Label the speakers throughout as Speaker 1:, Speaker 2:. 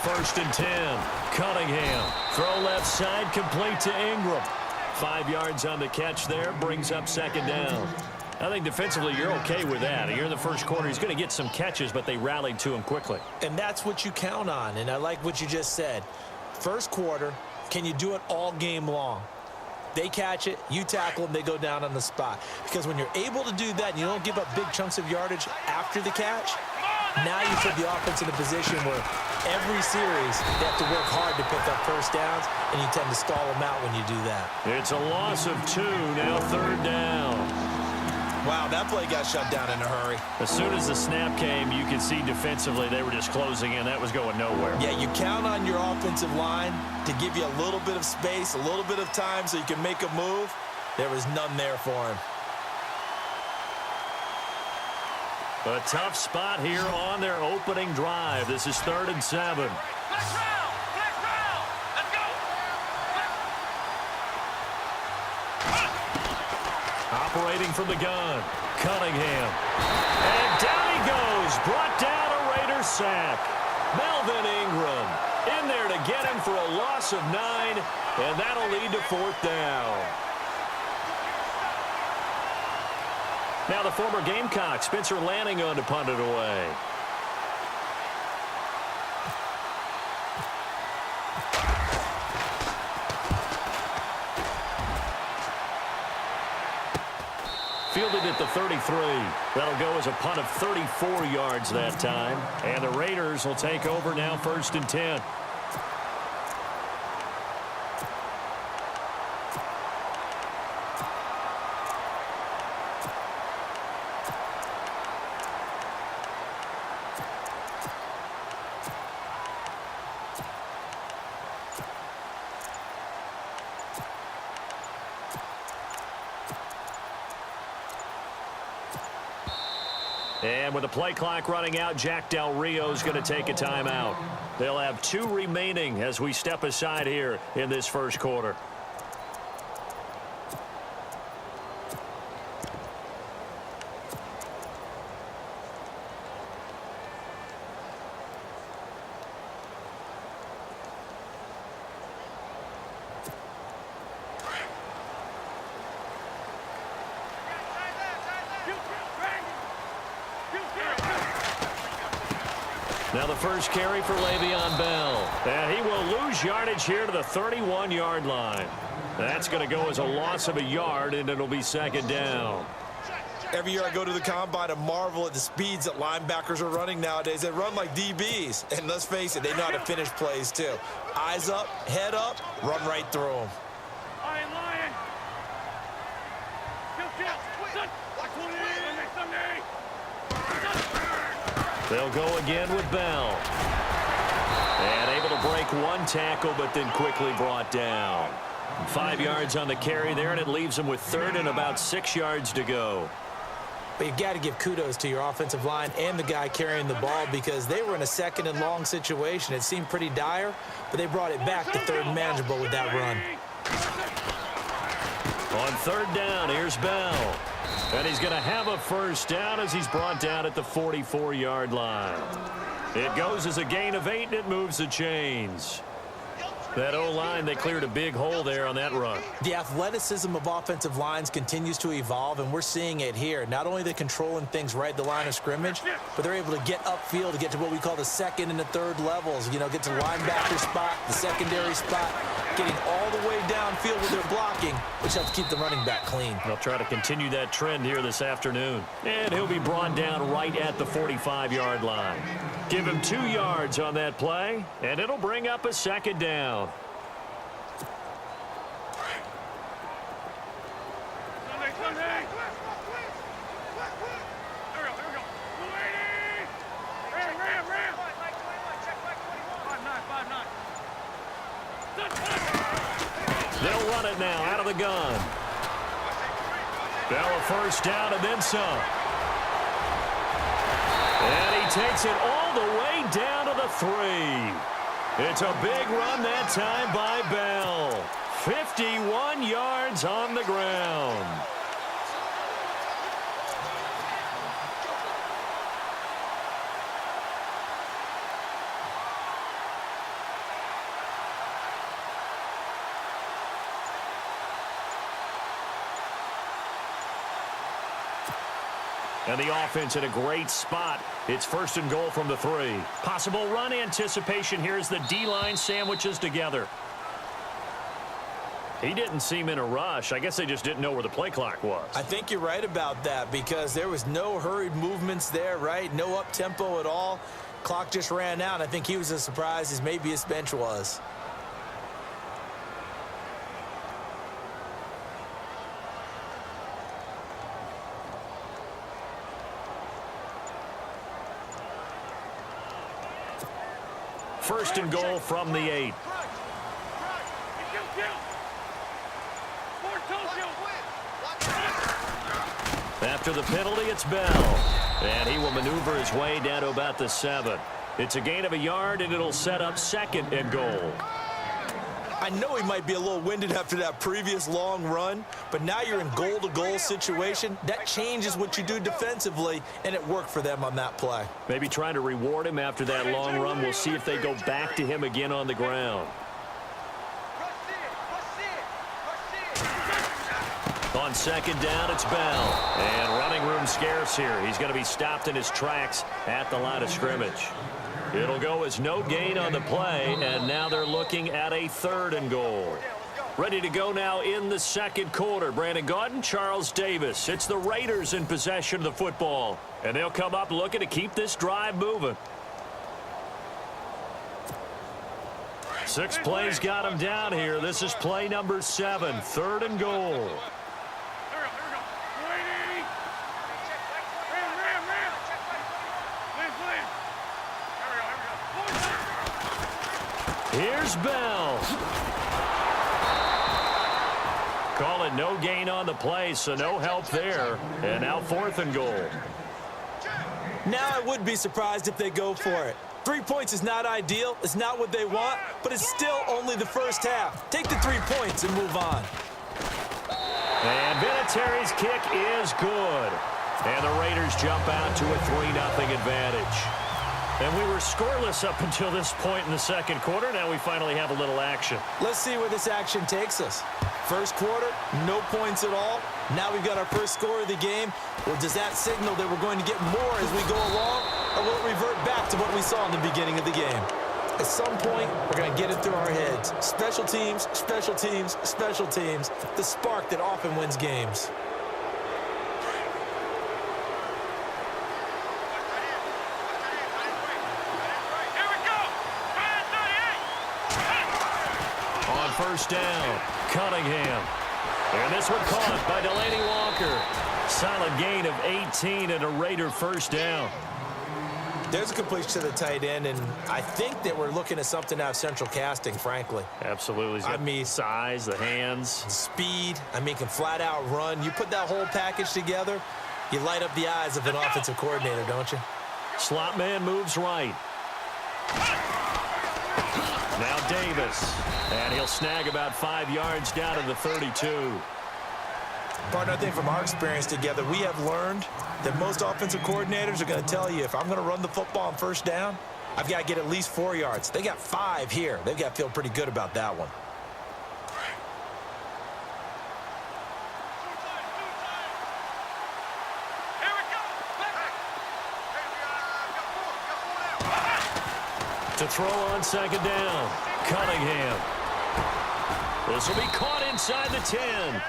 Speaker 1: first and 10. Cunningham. Throw left side, complete to Ingram. 5 yards on the catch there, brings up second down. I think defensively you're okay with that. Here in the first quarter, he's going to get some catches, but they rallied to him quickly.
Speaker 2: And that's what you count on, and I like what you just said. First quarter, can you do it all game long? They catch it, you tackle them, they go down on the spot. Because when you're able to do that and you don't give up big chunks of yardage after the catch, now you put the offense in a position where every series they have to work hard to pick up first downs, and you tend to stall them out when you do that.
Speaker 1: It's a loss of 2, now third down.
Speaker 2: Wow, that play got shut down in a hurry.
Speaker 1: As soon as the snap came, you could see defensively they were just closing in. That was going nowhere.
Speaker 2: Yeah, you count on your offensive line to give you a little bit of space, a little bit of time so you can make a move. There was none there for him.
Speaker 1: A tough spot here on their opening drive. This is 3rd and 7. Operating from the gun, Cunningham. And down he goes, brought down a Raider sack. Melvin Ingram in there to get him for a loss of 9, and that'll lead to 4th down. Now the former Gamecock, Spencer Lanning, on to punt it away. Fielded at the 33. That'll go as a punt of 34 yards that time. And the Raiders will take over now, 1st and 10. And with the play clock running out, Jack Del Rio is going to take a timeout. They'll have 2 remaining as we step aside here in this first quarter. Now the first carry for Le'Veon Bell. And he will lose yardage here to the 31-yard line. That's going to go as a loss of a yard, and it'll be 2nd down.
Speaker 2: Every year I go to the combine and marvel at the speeds that linebackers are running nowadays. They run like DBs. And let's face it, they know how to finish plays too. Eyes up, head up, run right through them.
Speaker 1: They'll go again with Bell. And able to break 1 tackle, but then quickly brought down. 5 yards on the carry there, and it leaves them with 3rd and about 6 yards to go.
Speaker 2: But you've got to give kudos to your offensive line and the guy carrying the ball, because they were in a 2nd and long situation. It seemed pretty dire, but they brought it back to 3rd and manageable with that run.
Speaker 1: On 3rd down, here's Bell. And he's going to have a first down as he's brought down at the 44-yard line. It goes as a gain of 8, and it moves the chains. That O-line, they cleared a big hole there on that run.
Speaker 2: The athleticism of offensive lines continues to evolve, and we're seeing it here. Not only are they controlling things right at the line of scrimmage, but they're able to get upfield to get to what we call the 2nd and the 3rd levels. You know, get to the linebacker spot, the secondary spot, getting all the way downfield with their blocking, which helps keep the running back clean.
Speaker 1: They'll try to continue that trend here this afternoon. And he'll be brought down right at the 45-yard line. Give him 2 yards on that play, and it'll bring up a 2nd down. They'll run it now out of the gun. Bell a first down and then some. And he takes it all the way down to the 3. It's a big run that time by Bell. 51 yards on the ground. And the offense in a great spot. It's first and goal from the 3. Possible run anticipation here as the D-line sandwiches together. He didn't seem in a rush. I guess they just didn't know where the play clock was.
Speaker 2: I think you're right about that because there was no hurried movements there, right? No up-tempo at all. Clock just ran out. I think he was as surprised as maybe his bench was.
Speaker 1: First and goal from the 8. After the penalty, it's Bell. And he will maneuver his way down to about the 7. It's a gain of a yard, and it'll set up second and goal.
Speaker 2: I know he might be a little winded after that previous long run, but now you're in goal-to-goal situation. That changes what you do defensively, and it worked for them on that play.
Speaker 1: Maybe trying to reward him after that long run. We'll see if they go back to him again on the ground. On second down, it's Bell. And running room scarce here. He's going to be stopped in his tracks at the line of scrimmage. It'll go as no gain on the play, and now they're looking at a third and goal. Ready to go now in the second quarter. Brandon Gaudin, Charles Davis. It's the Raiders in possession of the football, and they'll come up looking to keep this drive moving. 6 plays got him down here. This is play number 7, third and goal. Here's Bell. Call it no gain on the play, so no help there. And now fourth and goal.
Speaker 2: Now I would be surprised if they go for it. 3 points is not ideal. It's not what they want, but it's still only the first half. Take the 3 points and move on.
Speaker 1: And Vinatieri's kick is good. And the Raiders jump out to a 3-0 advantage. And we were scoreless up until this point in the second quarter. Now we finally have a little action.
Speaker 2: Let's see where this action takes us. First quarter, no points at all. Now we've got our first score of the game. Well, does that signal that we're going to get more as we go along? Or will it revert back to what we saw in the beginning of the game? At some point, we're going to get it through our heads. Special teams, special teams, special teams. The spark that often wins games.
Speaker 1: First down, Cunningham. And this one caught by Delaney Walker. Solid gain of 18 and a Raider first down.
Speaker 2: There's a completion to the tight end, and I think that we're looking at something out of central casting, frankly.
Speaker 1: Absolutely. He's got size, the hands.
Speaker 2: Speed. Can flat out run. You put that whole package together, you light up the eyes of an offensive coordinator, don't you?
Speaker 1: Slot man moves right. Now Davis, and he'll snag about 5 yards down to the 32.
Speaker 2: Partner, I think from our experience together, we have learned that most offensive coordinators are going to tell you, if I'm going to run the football on first down, I've got to get at least 4 yards. They got 5 here. They've got to feel pretty good about that one.
Speaker 1: To throw on second down, Cunningham. This will be caught inside the 10.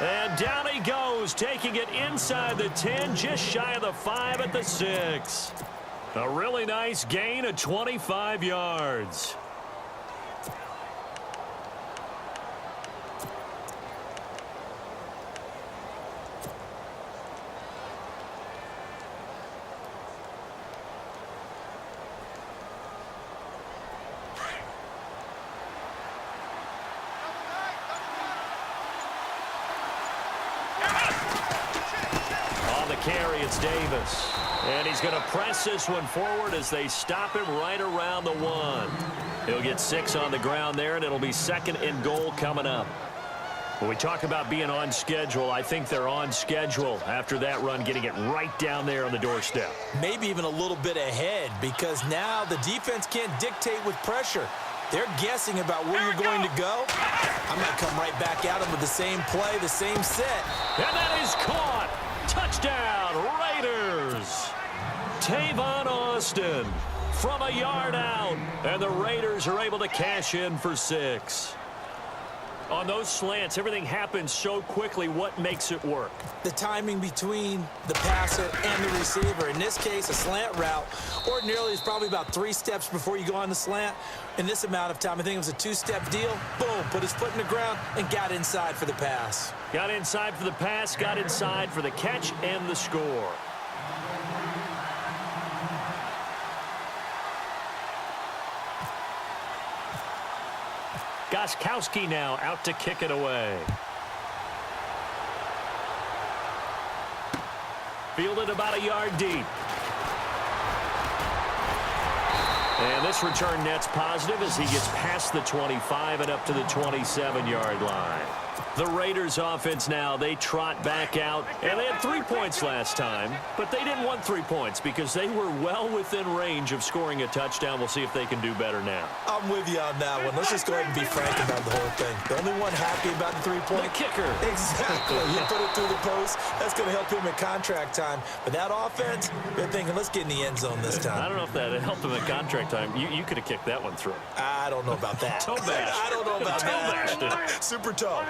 Speaker 1: And down he goes, taking it inside the 10, just shy of the 5 at the 6. A really nice gain of 25 yards. Carry, it's Davis. And he's going to press this one forward as they stop him right around the 1. He'll get 6 on the ground there, and it'll be second and goal coming up. When we talk about being on schedule, I think they're on schedule after that run, getting it right down there on the doorstep.
Speaker 2: Maybe even a little bit ahead, because now the defense can't dictate with pressure. They're guessing about where you're going to go. I might come right back at them with the same play, the same set.
Speaker 1: And that is caught. Touchdown, Raiders! Tavon Austin from a yard out, and the Raiders are able to cash in for 6. On those slants, everything happens so quickly. What makes it work?
Speaker 2: The timing between the passer and the receiver. In this case, a slant route ordinarily is probably about 3 steps before you go on the slant. In this amount of time, I think it was a 2-step deal. Boom, put his foot in the ground and got inside for the pass.
Speaker 1: Got inside for the pass, got inside for the catch and the score. Gostkowski now out to kick it away. Fielded about a yard deep. And this return net's positive as he gets past the 25 and up to the 27-yard line. The Raiders offense now, they trot back out. And they had 3 points last time, but they didn't want 3 points because they were well within range of scoring a touchdown. We'll see if they can do better now.
Speaker 2: I'm with you on that one. Let's just go ahead and be frank about the whole thing. The only one happy about the 3-point.
Speaker 1: The kicker.
Speaker 2: Exactly. You put it through the post. That's going to help him at contract time. But that offense, they're thinking, let's get in the end zone this time.
Speaker 1: I don't know if that helped him at contract time. You could have kicked that one through.
Speaker 2: I don't know about that.
Speaker 1: Toe bash.
Speaker 2: I don't know about
Speaker 1: Toe
Speaker 2: that. Super toe.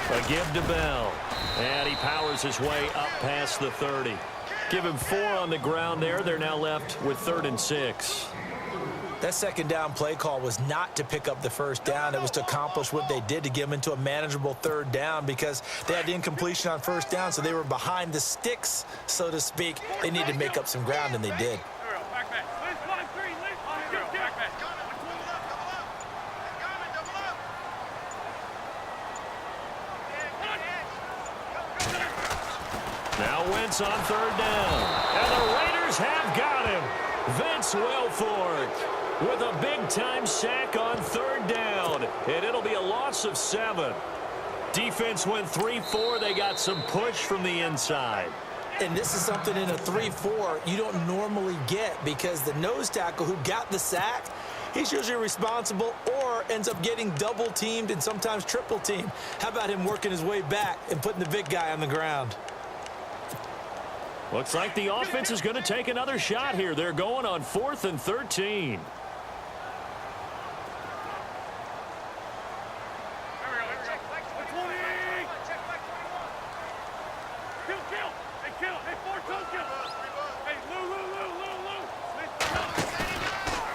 Speaker 1: A give to Bell. And he powers his way up past the 30. Give him 4 on the ground there. They're now left with 3rd and 6.
Speaker 2: That second down play call was not to pick up the first down. It was to accomplish what they did, to get them into a manageable 3rd down, because they had the incompletion on first down, so they were behind the sticks, so to speak. They needed to make up some ground, and they did.
Speaker 1: Now Wentz on 3rd down. And the Raiders have got him. Vince Wilfork with a big-time sack on 3rd down. And it'll be a loss of 7. Defense went 3-4. They got some push from the inside.
Speaker 2: And this is something in a 3-4 you don't normally get, because the nose tackle who got the sack, he's usually responsible or ends up getting double-teamed and sometimes triple-teamed. How about him working his way back and putting the big guy on the ground?
Speaker 1: Looks like the offense is going to take another shot here. They're going on 4th and 13.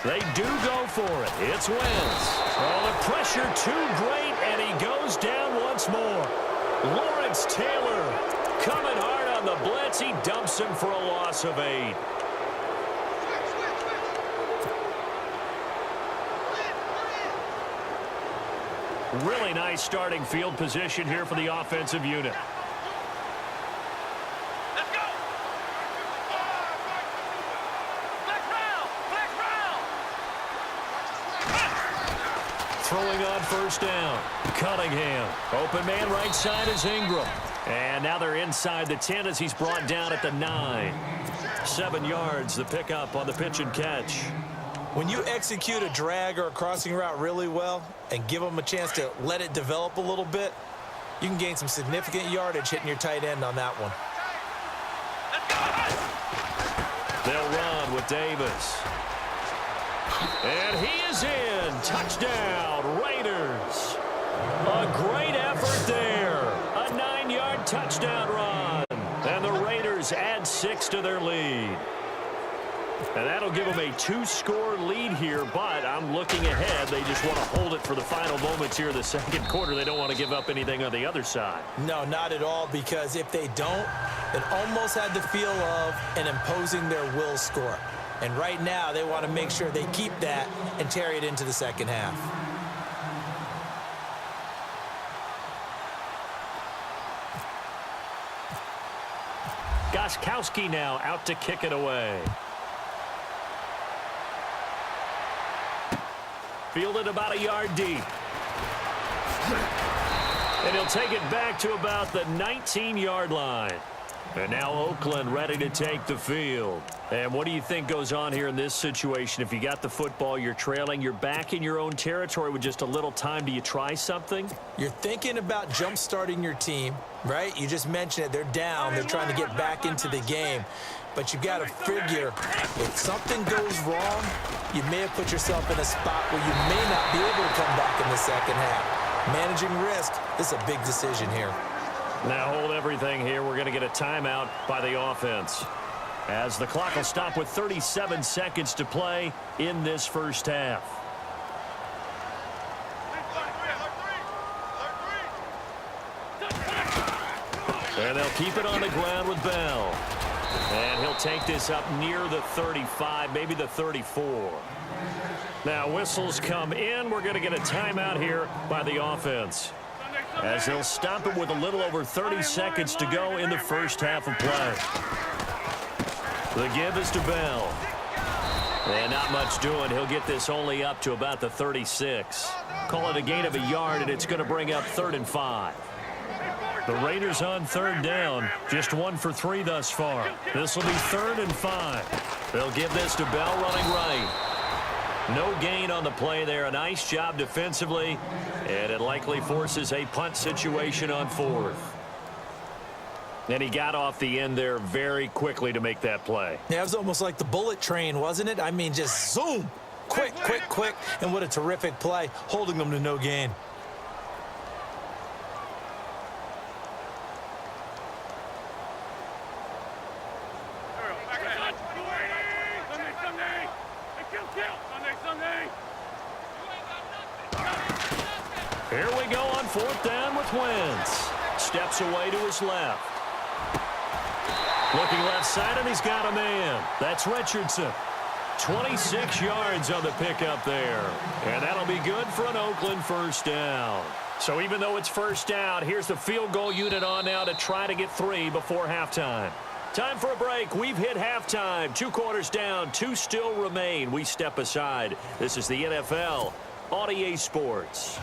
Speaker 1: They do go for it. It's Wentz. Oh, the pressure too great, and he goes down once more. Lawrence Taylor coming hard on the blitz. He dumps him for a loss of 8. Really nice starting field position here for the offensive unit.
Speaker 3: Let's go.
Speaker 1: Throwing on 1st down. Cunningham. Open man right side is Ingram. And now they're inside the 10 as he's brought down at the 9. 7 yards, the pickup on the pitch and catch.
Speaker 2: When you execute a drag or a crossing route really well and give them a chance to let it develop a little bit, you can gain some significant yardage hitting your tight end on that one.
Speaker 1: They'll run with Davis. And he is in. Touchdown, Raiders. A great effort there. A 9-yard touchdown run. And the Raiders add 6 to their lead. And that'll give them a 2-score lead here, but I'm looking ahead. They just want to hold it for the final moments here in the second quarter. They don't want to give up anything on the other side.
Speaker 2: No, not at all, because if they don't, it almost had the feel of an imposing their will score. And right now, they want to make sure they keep that and carry it into the second half.
Speaker 1: Gostkowski now out to kick it away. Fielded about a yard deep. And he'll take it back to about the 19-yard line. And now Oakland ready to take the field. And what do you think goes on here in this situation? If you got the football, you're trailing, you're back in your own territory with just a little time. Do you try something?
Speaker 2: You're thinking about jump-starting your team, right? You just mentioned it. They're down. They're trying to get back into the game. But you've got to figure if something goes wrong, you may have put yourself in a spot where you may not be able to come back in the second half. Managing risk, this is a big decision here.
Speaker 1: Now hold everything here. We're going to get a timeout by the offense, as the clock will stop with 37 seconds to play in this first half. And they'll keep it on the ground with Bell. And he'll take this up near the 35, maybe the 34. Now whistles come in. We're going to get a timeout here by the offense, as they'll stop it with a little over 30 seconds to go in the first half of play. The give is to Bell. And not much doing. He'll get this only up to about the 36. Call it a gain of a yard, and it's going to bring up 3rd and 5. The Raiders on 3rd down, just 1 for 3 thus far. This will be 3rd and 5. They'll give this to Bell running right. No gain on the play there. A nice job defensively, and it likely forces a punt situation on 4th. And he got off the end there very quickly to make that play.
Speaker 2: Yeah, it was almost like the bullet train, wasn't it? I mean, just zoom. Quick, quick, quick. And what a terrific play, holding them to no gain.
Speaker 1: Here we go on 4th down with Wentz. Steps away to his left. Looking left side, and he's got a man. That's Richardson. 26 yards on the pickup there. And that'll be good for an Oakland 1st down. So even though it's 1st down, here's the field goal unit on now to try to get 3 before halftime. Time for a break. We've hit halftime. 2 quarters down, 2 still remain. We step aside. This is the NFL on EA Sports.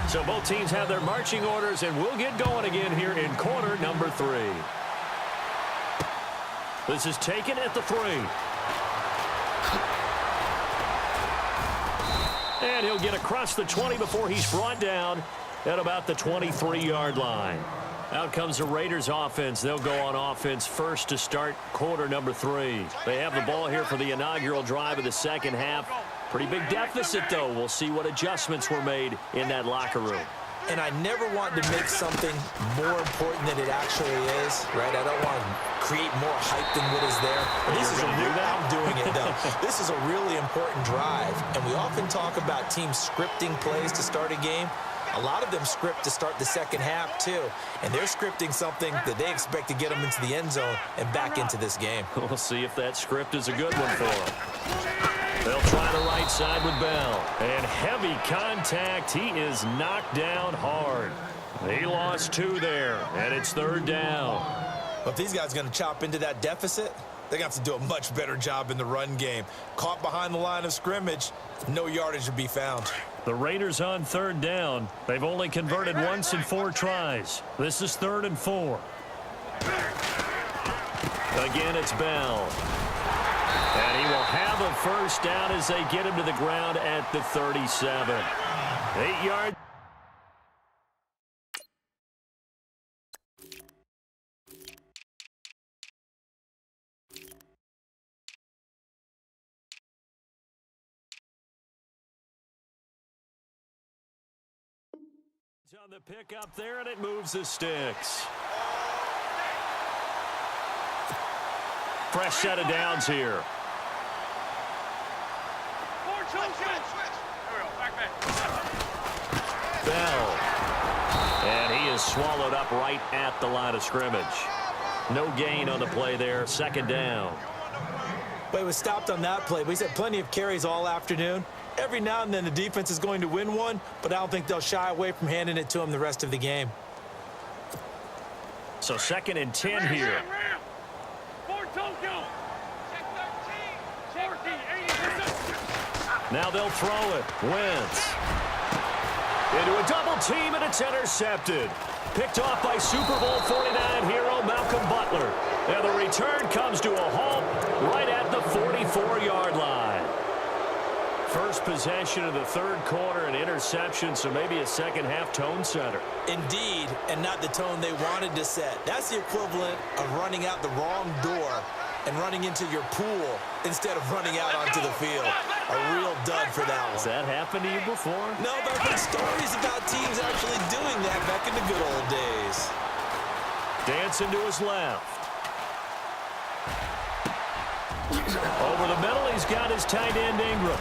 Speaker 1: So both teams have their marching orders, and we'll get going again here in quarter number 3. This is taken at the 3. And he'll get across the 20 before he's brought down at about the 23-yard line. Out comes the Raiders offense. They'll go on offense first to start quarter number 3. They have the ball here for the inaugural drive of the second half. Pretty big deficit, though. We'll see what adjustments were made in that locker room.
Speaker 2: And I never want to make something more important than it actually is, right? I don't want to create more hype than what is there. But this is a real, I'm doing it, though. This is a really important drive. And we often talk about teams scripting plays to start a game. A lot of them script to start the second half, too. And they're scripting something that they expect to get them into the end zone and back into this game.
Speaker 1: We'll see if that script is a good one for them. They'll try the right side with Bell. And heavy contact. He is knocked down hard. He lost 2 there, and it's 3rd down.
Speaker 2: But if these guys are going to chop into that deficit, they're going to have to do a much better job in the run game. Caught behind the line of scrimmage, no yardage to be found.
Speaker 1: The Raiders on 3rd down. They've only converted once in 4 tries. This is 3rd and 4. Again, it's Bell. And he will have a 1st down as they get him to the ground at the 37. 8 yards. On the pick up there, and it moves the sticks. Fresh set of downs here. Bell. And he is swallowed up right at the line of scrimmage. No gain on the play there. 2nd down.
Speaker 2: But he was stopped on that play. But he's had plenty of carries all afternoon. Every now and then the defense is going to win one, but I don't think they'll shy away from handing it to him the rest of the game.
Speaker 1: So 2nd and 10 here. Now they'll throw it. Wentz. Into a double team, and it's intercepted. Picked off by Super Bowl 49 hero Malcolm Butler. And the return comes to a halt right at the 44-yard line. First possession of the third quarter, an interception, so maybe a second-half tone setter.
Speaker 2: Indeed, and not the tone they wanted to set. That's the equivalent of running out the wrong door and running into your pool instead of running out onto the field. A real dud for that one.
Speaker 1: Has that happened to you before?
Speaker 2: No, but I've heard stories about teams actually doing that back in the good old days.
Speaker 1: Dancing to his left. Over the middle, he's got his tight end Ingram.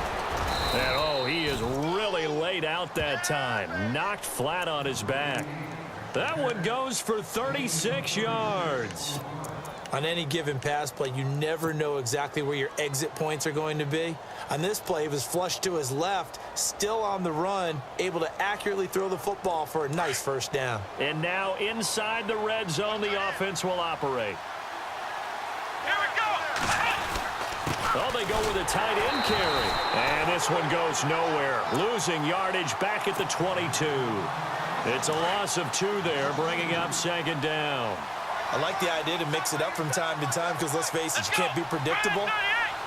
Speaker 1: And, oh, he is really laid out that time. Knocked flat on his back. That one goes for 36 yards.
Speaker 2: On any given pass play, you never know exactly where your exit points are going to be. On this play, he was flushed to his left, still on the run, able to accurately throw the football for a nice first down.
Speaker 1: And now inside the red zone, the offense will operate.
Speaker 3: Here we go.
Speaker 1: Oh, they go with a tight end carry. And this one goes nowhere. Losing yardage back at the 22. It's a loss of 2 there, bringing up second down.
Speaker 2: I like the idea to mix it up from time to time because, let's face it, you can't be predictable.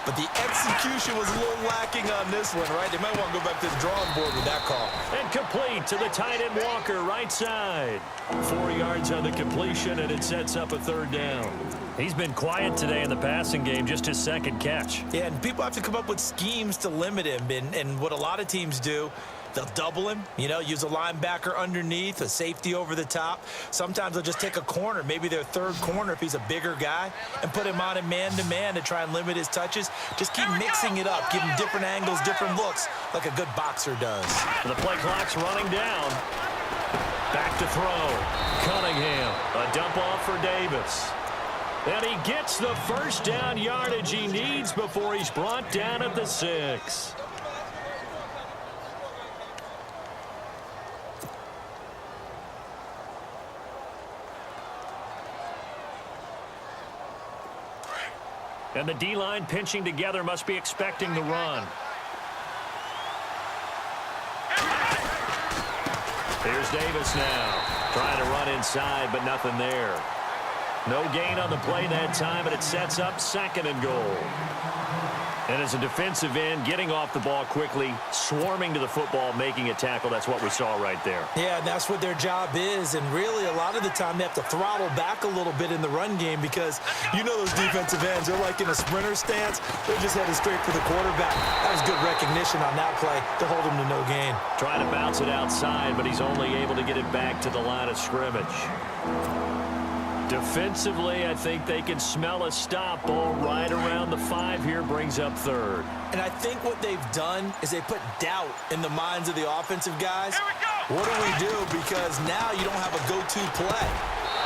Speaker 2: But the execution was a little lacking on this one, right? They might want to go back to the drawing board with that call.
Speaker 1: And complete to the tight end Walker, right side. 4 yards on the completion, and it sets up a third down. He's been quiet today in the passing game, just his second catch.
Speaker 2: Yeah, and people have to come up with schemes to limit him. And what a lot of teams do, they'll double him, use a linebacker underneath, a safety over the top. Sometimes they'll just take a corner, maybe their third corner if he's a bigger guy, and put him on a man-to-man to try and limit his touches. Just keep mixing it up, give him different angles, different looks, like a good boxer does.
Speaker 1: The play clock's running down. Back to throw. Cunningham, a dump off for Davis. And he gets the first down yardage he needs before he's brought down at the 6. And the D-line pinching together must be expecting the run. Here's Davis now. Trying to run inside, but nothing there. No gain on the play that time, but it sets up second and goal. And as a defensive end, getting off the ball quickly, swarming to the football, making a tackle, that's what we saw right there.
Speaker 2: Yeah, and that's what their job is. And really, a lot of the time, they have to throttle back a little bit in the run game because those defensive ends, they're like in a sprinter stance. They're just headed straight for the quarterback. That was good recognition on that play to hold him to no gain.
Speaker 1: Trying to bounce it outside, but he's only able to get it back to the line of scrimmage. Defensively, I think they can smell a stop. Ball right around the 5 here, brings up third.
Speaker 2: And I think what they've done is they put doubt in the minds of the offensive guys. What do we do? Because now you don't have a go-to play.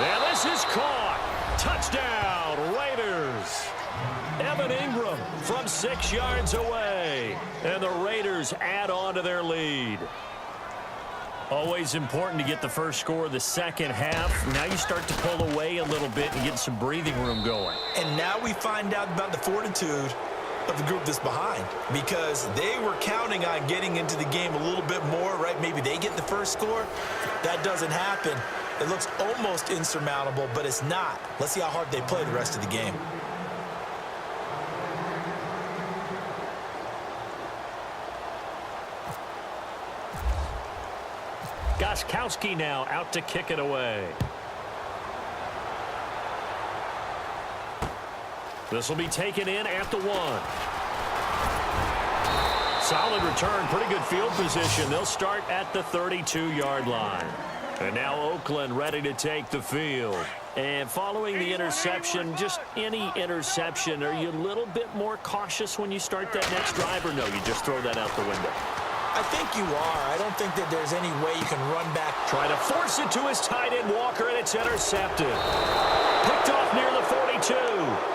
Speaker 1: And this is caught. Touchdown, Raiders. Evan Ingram from 6 yards away. And the Raiders add on to their lead. Always important to get the first score of the second half. Now you start to pull away a little bit and get some breathing room going.
Speaker 2: And now we find out about the fortitude of the group that's behind because they were counting on getting into the game a little bit more, right? Maybe they get the first score. That doesn't happen. It looks almost insurmountable, but it's not. Let's see how hard they play the rest of the game.
Speaker 1: Gostkowski now out to kick it away. This will be taken in at the 1. Solid return, pretty good field position. They'll start at the 32-yard line. And now Oakland ready to take the field. And following the interception, just any interception, are you a little bit more cautious when you start that next drive, or no, you just throw that out the window?
Speaker 2: I think you are. I don't think that there's any way you can run back.
Speaker 1: Try to force it to his tight end Walker, and it's intercepted. Picked off near the 42,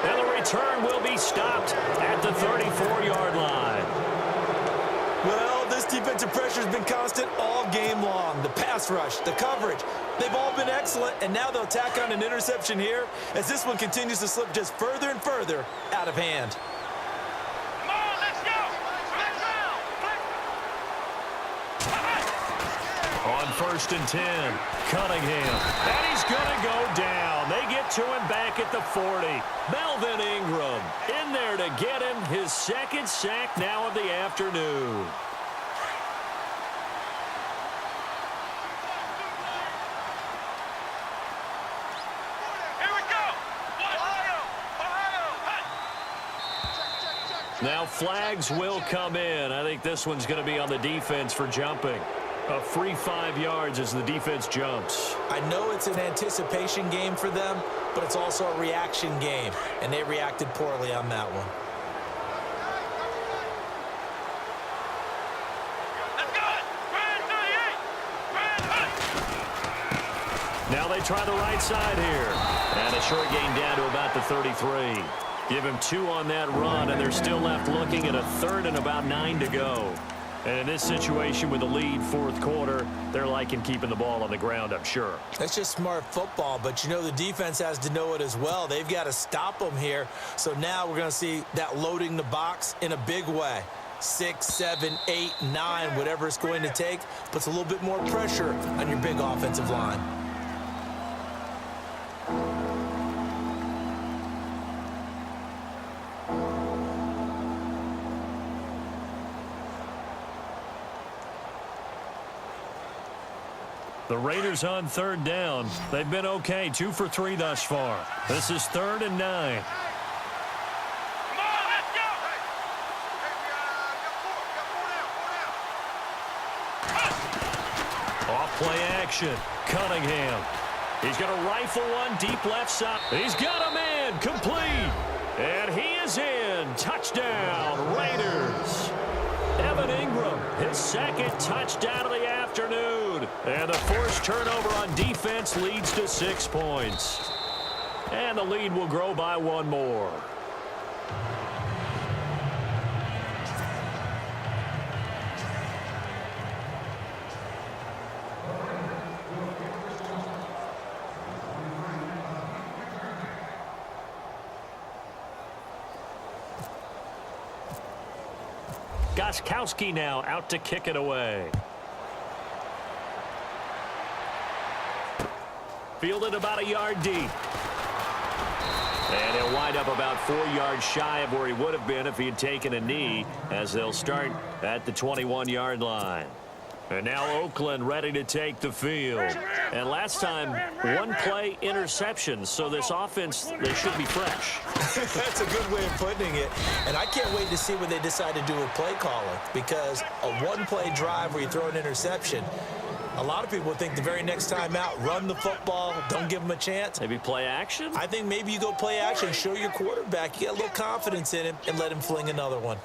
Speaker 1: and the return will be stopped at the 34-yard line.
Speaker 2: Well, this defensive pressure has been constant all game long. The pass rush, the coverage, they've all been excellent, and now they'll tack on an interception here as this one continues to slip just further and further out of hand.
Speaker 1: On on 1st and 10. Cunningham. And he's going to go down. They get to him back at the 40. Melvin Ingram in there to get him his second sack now of the afternoon. Now flags will come in. I think this one's going to be on the defense for jumping. A free 5 yards as the defense jumps.
Speaker 2: I know it's an anticipation game for them, but it's also a reaction game, and they reacted poorly on that one.
Speaker 1: Now they try the right side here. And a short gain down to about the 33. Give him 2 on that run, and they're still left looking at a 3rd and about 9 to go. And in this situation with the lead 4th quarter, they're liking keeping the ball on the ground, I'm sure.
Speaker 2: That's just smart football, but you know the defense has to know it as well. They've got to stop them here. So now we're going to see that loading the box in a big way. 6, 7, 8, 9, whatever it's going to take, puts a little bit more pressure on your big offensive line.
Speaker 1: The Raiders on 3rd down. They've been okay, 2 for 3 thus far. This is 3rd and 9.
Speaker 3: Come on, let's go!
Speaker 1: Off play action. Cunningham. He's going to rifle one deep left side. He's got a man complete. And he is in. Touchdown, Raiders. Evan Ingram, his second touchdown of the afternoon. And the forced turnover on defense leads to 6 points. And the lead will grow by 1 more. Gostkowski now out to kick it away. Fielded about a yard deep. And he'll wind up about 4 yards shy of where he would have been if he had taken a knee, as they'll start at the 21-yard line. And now Oakland ready to take the field. And last time, 1 play interception. So this offense, they should be fresh.
Speaker 2: That's a good way of putting it. And I can't wait to see what they decide to do with play calling, because a 1-play drive where you throw an interception, a lot of people think the very next time out, run the football, don't give them a chance.
Speaker 1: Maybe play action?
Speaker 2: I think maybe you go play action, show your quarterback, you get a little confidence in him, and let him fling another one.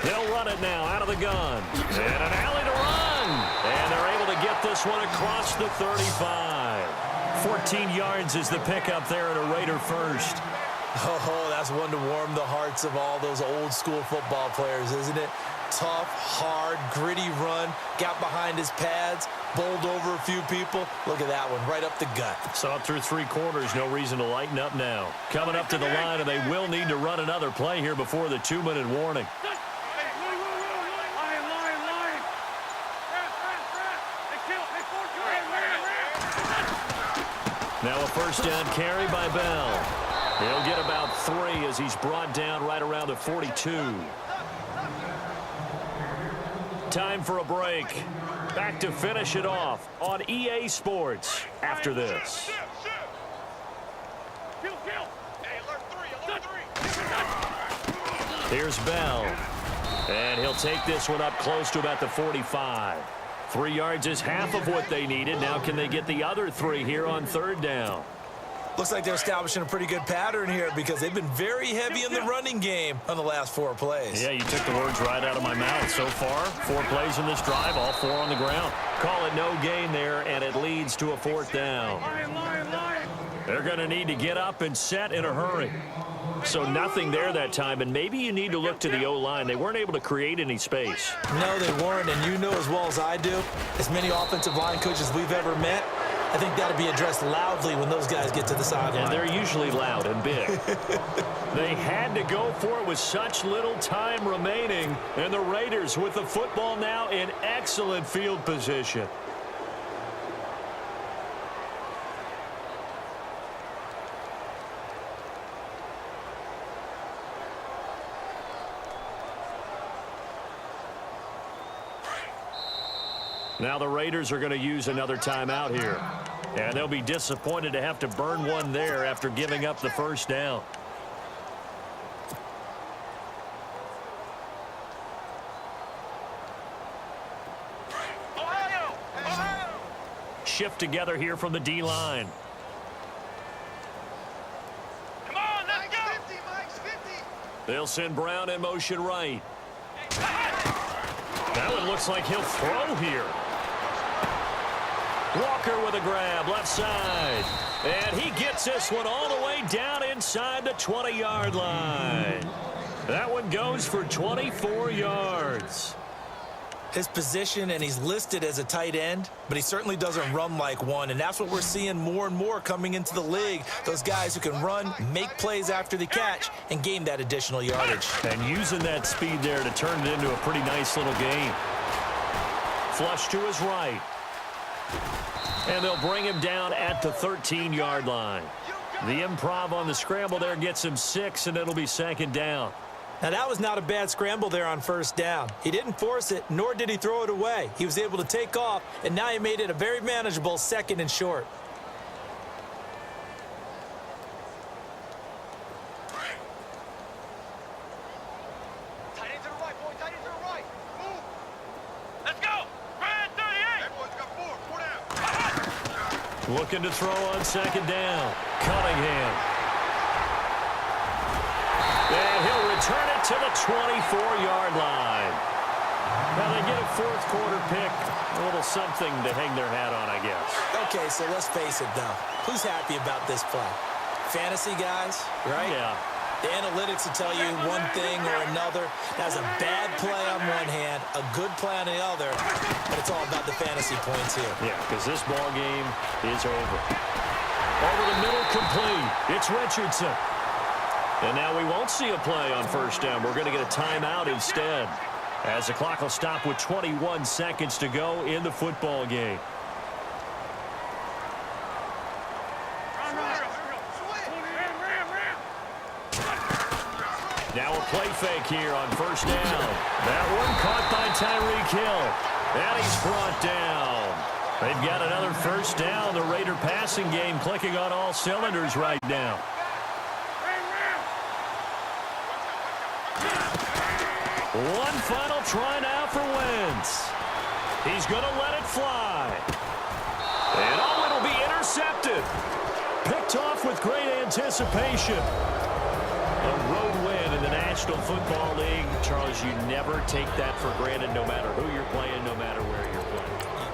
Speaker 1: They'll run it now out of the gun. And an alley to run. And they're able to get this one across the 35. 14 yards is the pickup there at a Raider first.
Speaker 2: Oh, that's one to warm the hearts of all those old school football players, isn't it? Tough, hard, gritty run. Got behind his pads, bowled over a few people. Look at that one, right up the gut.
Speaker 1: Saw it through 3 quarters. No reason to lighten up now. Coming up to the line, and they will need to run another play here before the 2-minute warning. Now a first down carry by Bell. He'll get about 3 as he's brought down right around the 42. Time for a break. Back to finish it off on EA Sports after this. Here's Bell. And he'll take this one up close to about the 45. 3 yards is half of what they needed. Now can they get the other 3 here on 3rd down?
Speaker 2: Looks like they're establishing a pretty good pattern here, because they've been very heavy in the running game on the last 4 plays.
Speaker 1: Yeah, you took the words right out of my mouth. So far, 4 plays in this drive, all 4 on the ground. Call it no gain there, and it leads to a 4th down. They're going to need to get up and set in a hurry. So nothing there that time, and maybe you need to look to the O-line. They weren't able to create any space.
Speaker 2: No, they weren't, and you know as well as I do, as many offensive line coaches we've ever met, I think that'll be addressed loudly when those guys get to the sideline.
Speaker 1: And they're usually loud and big. They had to go for it with such little time remaining, and the Raiders with the football now in excellent field position. Now the Raiders are going to use another timeout here. And they'll be disappointed to have to burn one there after giving up the first down.
Speaker 3: Ohio!
Speaker 1: Shift together here from the D-line.
Speaker 3: Come on, let's go!
Speaker 4: Mike's 50.
Speaker 1: They'll send Brown in motion right. That one looks like he'll throw here. Walker with a grab, left side. And he gets this one all the way down inside the 20-yard line. That one goes for 24 yards.
Speaker 2: His position, and he's listed as a tight end, but he certainly doesn't run like one, and that's what we're seeing more and more coming into the league. Those guys who can run, make plays after the catch, and gain that additional yardage.
Speaker 1: And using that speed there to turn it into a pretty nice little game. Flush to his right. And they'll bring him down at the 13-yard line. The improv on the scramble there gets him 6, and it'll be second down.
Speaker 2: Now, that was not a bad scramble there on first down. He didn't force it, nor did he throw it away. He was able to take off, and now he made it a very manageable 2nd and short.
Speaker 4: Tight end to the right, boy. Tight end to the right. Move.
Speaker 3: Let's go! Red 38!
Speaker 4: That boy's got 4. 4 down.
Speaker 1: Looking to throw on second down. Cunningham. And he'll return it to the 24-yard line. Now they get a fourth quarter pick. A little something to hang their hat on, I guess.
Speaker 2: Okay, so let's face it, though. Who's happy about this play? Fantasy guys, right?
Speaker 1: Yeah.
Speaker 2: The analytics will tell you one thing or another. That's a bad play on one hand, a good play on the other, but it's all about the fantasy points here.
Speaker 1: Yeah, because this ball game is over. Over the middle, complete. It's Richardson. And now we won't see a play on first down. We're going to get a timeout instead, as the clock will stop with 21 seconds to go in the football game. Now a play fake here on first down. That one caught by Tyreek Hill. And he's brought down. They've got another first down. The Raider passing game clicking on all cylinders right now. One final try now for Wentz. He's going to let it fly. And oh, it'll be intercepted. Picked off with great anticipation. A road win in the National Football League. Charles, you never take that for granted, no matter who you're playing, no matter where you're playing.